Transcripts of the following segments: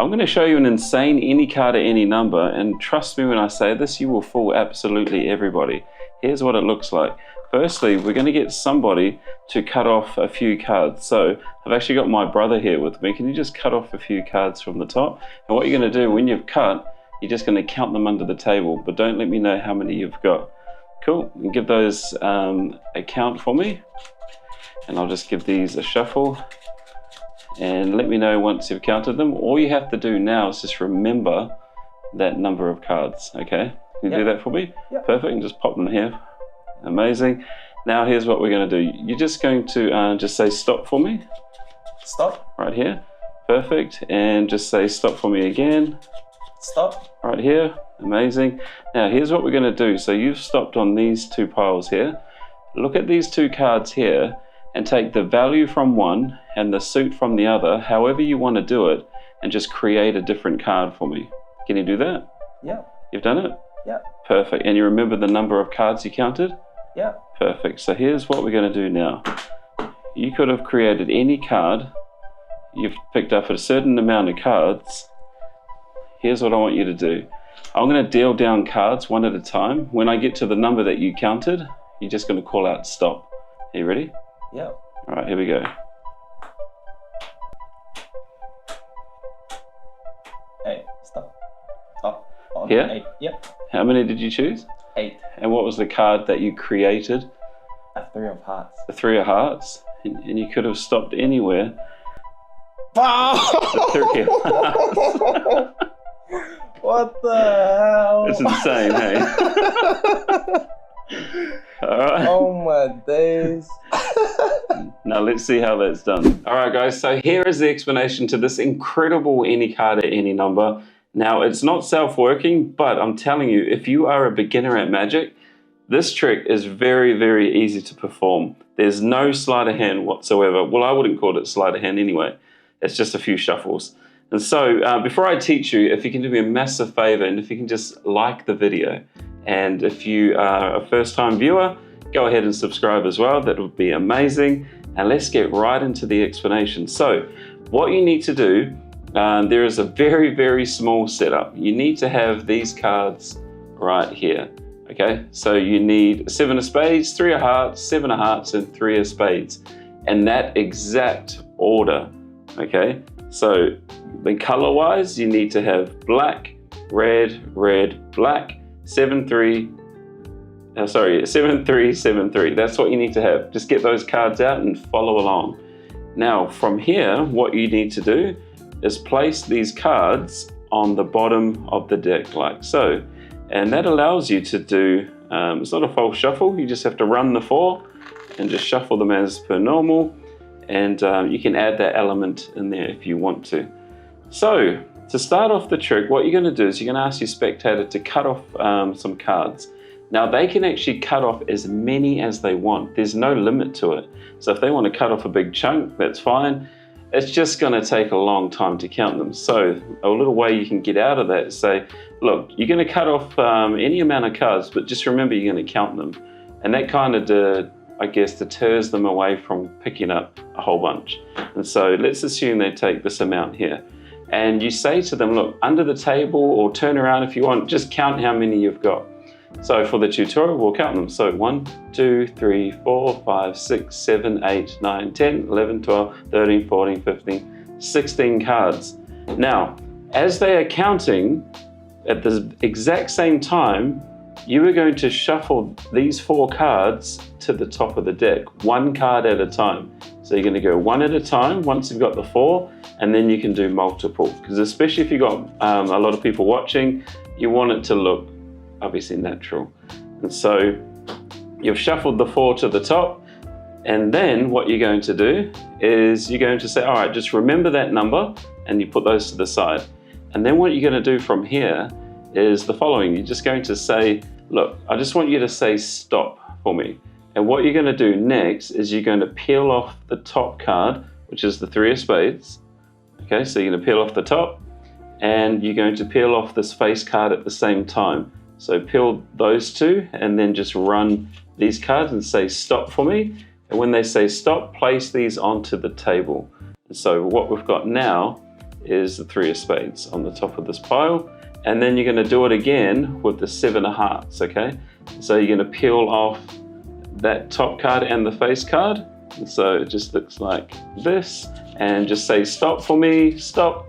I'm going to show you an insane any card at any number, and trust me when I say this, you will fool absolutely everybody. Here's what it looks like. Firstly, we're going to get somebody to cut off a few cards. So I've actually got my brother here with me. Can you just cut off a few cards from the top? And what you're going to do when you've cut, you're just going to count them under the table, but don't let me know how many you've got. Cool, and give those a count for me. And I'll just give these a shuffle. And let me know once you've counted them. All you have to do now is just remember that number of cards, okay? Can you do that for me? Yep. Perfect, and just pop them here. Amazing. Now here's what we're going to do. You're just going to just say stop for me. Stop. Right here. Perfect. And just say stop for me again. Stop. Right here. Amazing. Now here's what we're going to do. So you've stopped on these two piles here. Look at these two cards here and take the value from one and the suit from the other, however you want to do it, and just create a different card for me. Can you do that? Yeah. You've done it? Yeah. Perfect. And you remember the number of cards you counted? Yeah. Perfect. So here's what we're going to do now. You could have created any card. You've picked up a certain amount of cards. Here's what I want you to do. I'm going to deal down cards one at a time. When I get to the number that you counted, you're just going to call out stop. Are you ready? Yeah. All right, here we go. Hey, stop. Stop. On Here? 8. Yep. How many did you choose? 8. And what was the card that you created? A 3 of hearts. The 3 of hearts. And you could have stopped anywhere. The 3 of hearts. What the hell? It's insane, hey? All right. Oh my days. Now let's see how that's done. All right, guys, so here is the explanation to this incredible any card at any number. Now, it's not self-working, but I'm telling you, if you are a beginner at Magic, this trick is very, very easy to perform. There's no sleight of hand whatsoever. Well, I wouldn't call it sleight of hand anyway. It's just a few shuffles. And so before I teach you, if you can do me a massive favor, and if you can just like the video, and if you are a first-time viewer, go ahead and subscribe as well. That would be amazing. And let's get right into the explanation. So what you need to do, there is a very, very small setup. You need to have these cards right here. Okay, so you need 7 of spades, 3 of hearts, 7 of hearts, and 3 of spades. And that exact order. Okay, so then color-wise, you need to have black, red, red, black, 7, 3, 7, 3, 7, 3. That's what you need to have. Just get those cards out and follow along. Now, from here, what you need to do is place these cards on the bottom of the deck like so. And that allows you to do, it's not a false shuffle, you just have to run the 4 and just shuffle them as per normal. And you can add that element in there if you want to. So, to start off the trick, what you're going to do is you're going to ask your spectator to cut off some cards. Now, they can actually cut off as many as they want. There's no limit to it. So if they want to cut off a big chunk, that's fine. It's just going to take a long time to count them. So a little way you can get out of that is say, look, you're going to cut off any amount of cards, but just remember you're going to count them. And that kind of, I guess, deters them away from picking up a whole bunch. And so let's assume they take this amount here. And you say to them, look, under the table, or turn around if you want, just count how many you've got. So for the tutorial, we'll count them. So 1, 2, 3, 4, 5, 6, 7, 8, 9, 10, 11, 12, 13, 14, 15, 16 cards. Now, as they are counting at the exact same time, you are going to shuffle these 4 cards to the top of the deck, 1 card at a time. So you're going to go 1 at a time once you've got the 4, and then you can do multiple. Because especially if you've got a lot of people watching, you want it to look obviously natural. And so you've shuffled the 4 to the top, and then what you're going to do is you're going to say, all right, just remember that number, and you put those to the side. And then what you're going to do from here is the following. You're just going to say, look, I just want you to say stop for me. And what you're going to do next is you're going to peel off the top card, which is the 3 of spades. Okay, so you're going to peel off the top, and you're going to peel off this face card at the same time. So peel those 2 and then just run these cards and say stop for me. And when they say stop, place these onto the table. And so what we've got now is the 3 of spades on the top of this pile. And then you're going to do it again with the 7 of hearts, okay? So you're going to peel off that top card and the face card. And so it just looks like this. And just say stop for me, stop.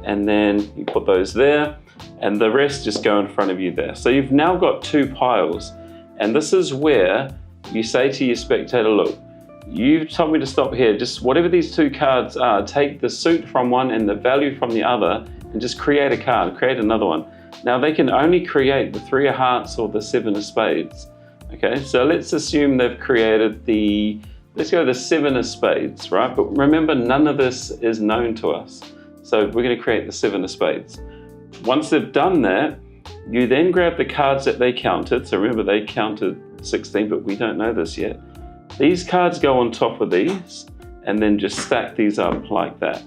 And then you put those there. And the rest just go in front of you there. So you've now got 2 piles. And this is where you say to your spectator, look, you told me to stop here. Just whatever these 2 cards are, take the suit from one and the value from the other, and just create a card, create another one. Now they can only create the 3 of hearts or the 7 of spades. Okay, so let's assume they've created the, let's go the 7 of spades, right? But remember, none of this is known to us. So we're going to create the 7 of spades. Once they've done that, you then grab the cards that they counted. So remember, they counted 16, but we don't know this yet. These cards go on top of these, and then just stack these up like that.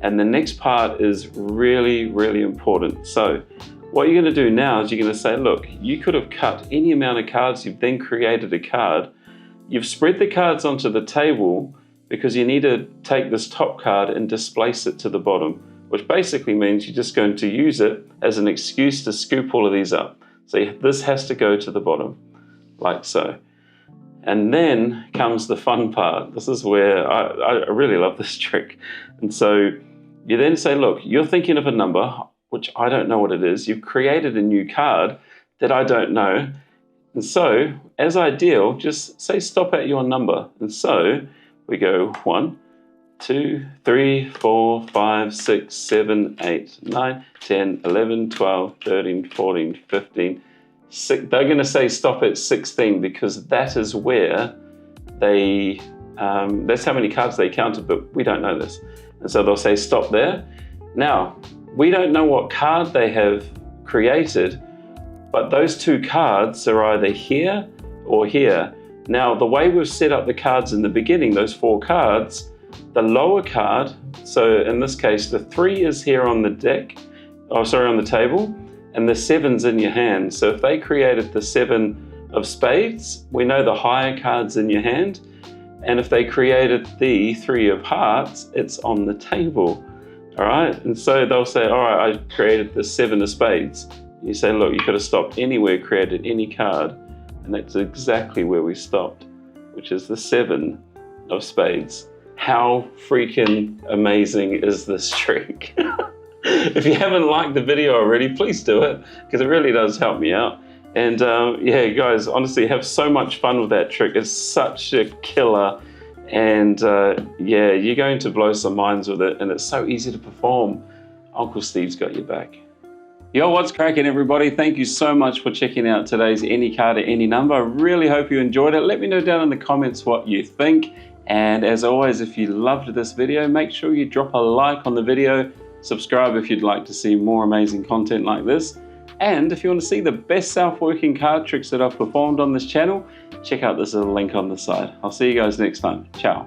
And the next part is really, really important. So what you're going to do now is you're going to say, look, you could have cut any amount of cards. You've then created a card. You've spread the cards onto the table because you need to take this top card and displace it to the bottom, which basically means you're just going to use it as an excuse to scoop all of these up. So this has to go to the bottom, like so. And then comes the fun part. This is where I really love this trick. And so you then say, look, you're thinking of a number, which I don't know what it is. You've created a new card that I don't know. And so, as I deal, just say stop at your number. And so we go 1, 2, 3, 4, 5, 6, 7, 8, 9, 10, 11, 12, 13, 14, 15. They're going to say stop at 16 because that is where they, that's how many cards they counted, but we don't know this. And so they'll say stop there. Now, we don't know what card they have created, but those 2 cards are either here or here. Now, the way we've set up the cards in the beginning, those 4 cards, the lower card, so in this case, the 3 is here on the deck, oh, sorry, on the table, and the 7's in your hand. So if they created the 7 of spades, we know the higher card's in your hand. And if they created the 3 of hearts, it's on the table. All right, and so they'll say, all right, I created the 7 of spades. You say, look, you could have stopped anywhere, created any card. And that's exactly where we stopped, which is the 7 of spades. How freaking amazing is this trick? If you haven't liked the video already, please do it, because it really does help me out. And yeah, guys, honestly, have so much fun with that trick. It's such a killer. And yeah, you're going to blow some minds with it. And it's so easy to perform. Uncle Steve's got your back. Yo, what's cracking, everybody? Thank you so much for checking out today's Any Card at Any Number. I really hope you enjoyed it. Let me know down in the comments what you think. And as always, if you loved this video, make sure you drop a like on the video. Subscribe if you'd like to see more amazing content like this. And if you want to see the best self-working card tricks that I've performed on this channel, check out this little link on the side. I'll see you guys next time. Ciao.